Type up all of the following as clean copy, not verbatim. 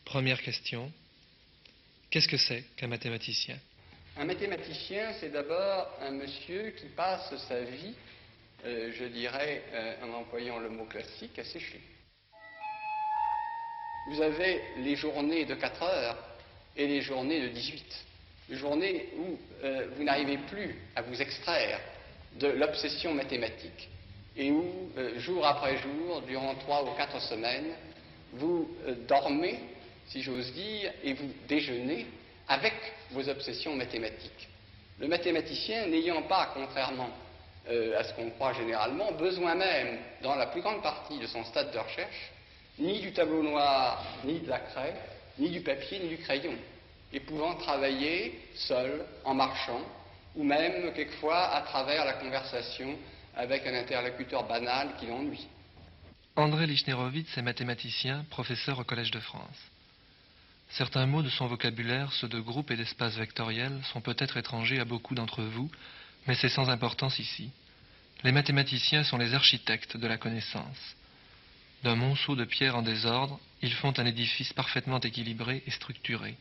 Première question. Qu'est-ce que c'est qu'un mathématicien? Un mathématicien, c'est d'abord un monsieur qui passe sa vie, je dirais, en employant le mot classique, à sécher. Vous avez les journées de 4 heures et les journées de 18. Les journées où vous n'arrivez plus à vous extraire de l'obsession mathématique et où, jour après jour, durant 3 ou 4 semaines, vous dormez, si j'ose dire, et vous déjeunez avec vos obsessions mathématiques. Le mathématicien n'ayant pas, contrairement à ce qu'on croit généralement, besoin même, dans la plus grande partie de son stade de recherche, ni du tableau noir, ni de la craie, ni du papier, ni du crayon, et pouvant travailler seul, en marchant, ou même quelquefois à travers la conversation avec un interlocuteur banal qui l'ennuie. André Lichnerowitz est mathématicien, professeur au Collège de France. Certains mots de son vocabulaire, ceux de groupe et d'espace vectoriel, sont peut-être étrangers à beaucoup d'entre vous, mais c'est sans importance ici. Les mathématiciens sont les architectes de la connaissance. D'un monceau de pierres en désordre, ils font un édifice parfaitement équilibré et structuré.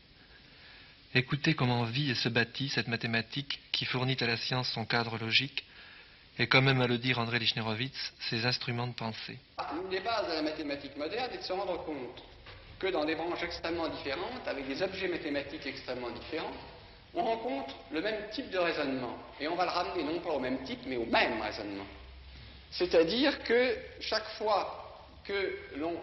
Écoutez comment vit et se bâtit cette mathématique qui fournit à la science son cadre logique, et comme aime à le dire André Lichnerowitz, ses instruments de pensée. L'une des bases de la mathématique moderne est de se rendre compte que dans des branches extrêmement différentes, avec des objets mathématiques extrêmement différents, on rencontre le même type de raisonnement. Et on va le ramener non pas au même type, mais au même raisonnement. C'est-à-dire que chaque fois que l'on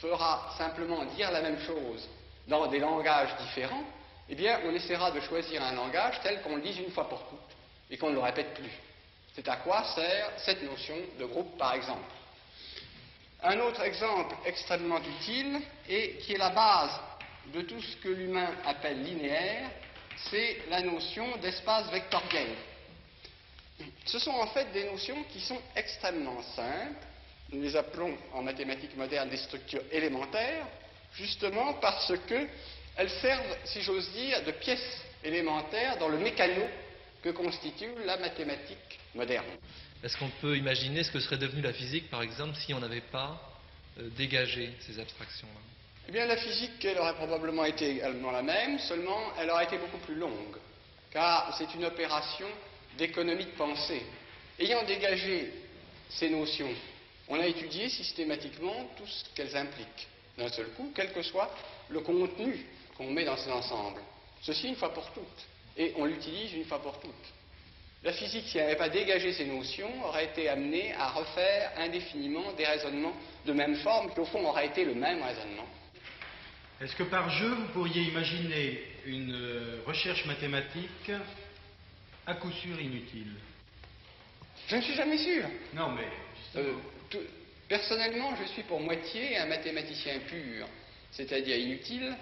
fera simplement dire la même chose dans des langages différents, eh bien, on essaiera de choisir un langage tel qu'on le dise une fois pour toutes et qu'on ne le répète plus. C'est à quoi sert cette notion de groupe, par exemple. Un autre exemple extrêmement utile et qui est la base de tout ce que l'humain appelle linéaire, c'est la notion d'espace vectoriel. Ce sont en fait des notions qui sont extrêmement simples. Nous les appelons en mathématiques modernes des structures élémentaires, justement parce qu'elles servent, si j'ose dire, de pièces élémentaires dans le mécano que constitue la mathématique moderne. Est-ce qu'on peut imaginer ce que serait devenue la physique, par exemple, si on n'avait pas dégagé ces abstractions-là? Eh bien, la physique, elle aurait probablement été également la même, seulement elle aurait été beaucoup plus longue, car c'est une opération d'économie de pensée. Ayant dégagé ces notions, on a étudié systématiquement tout ce qu'elles impliquent, d'un seul coup, quel que soit le contenu qu'on met dans ces ensembles. Ceci une fois pour toutes, et on l'utilise une fois pour toutes. La physique, si elle n'avait pas dégagé ces notions, aurait été amenée à refaire indéfiniment des raisonnements de même forme, qui au fond auraient été le même raisonnement. Est-ce que par jeu, vous pourriez imaginer une recherche mathématique à coup sûr inutile? Je ne suis jamais sûr. Non, mais... Personnellement, je suis pour moitié un mathématicien pur, c'est-à-dire inutile,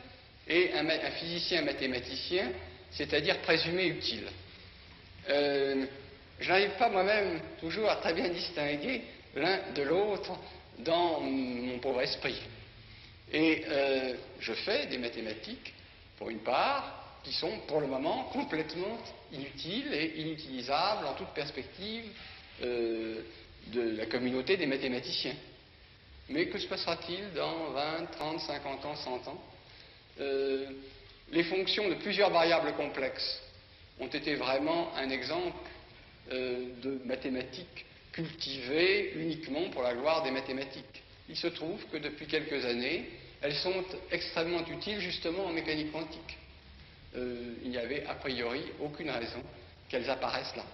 et un physicien mathématicien, c'est-à-dire présumé utile. Je n'arrive pas moi-même toujours à très bien distinguer l'un de l'autre dans mon pauvre esprit. Et je fais des mathématiques, pour une part, qui sont pour le moment complètement inutiles et inutilisables en toute perspective de la communauté des mathématiciens. Mais que se passera-t-il dans 20, 30, 50 ans, 100 ans? Les fonctions de plusieurs variables complexes ont été vraiment un exemple de mathématiques cultivées uniquement pour la gloire des mathématiques. Il se trouve que depuis quelques années, elles sont extrêmement utiles justement en mécanique quantique. Il n'y avait a priori aucune raison qu'elles apparaissent là.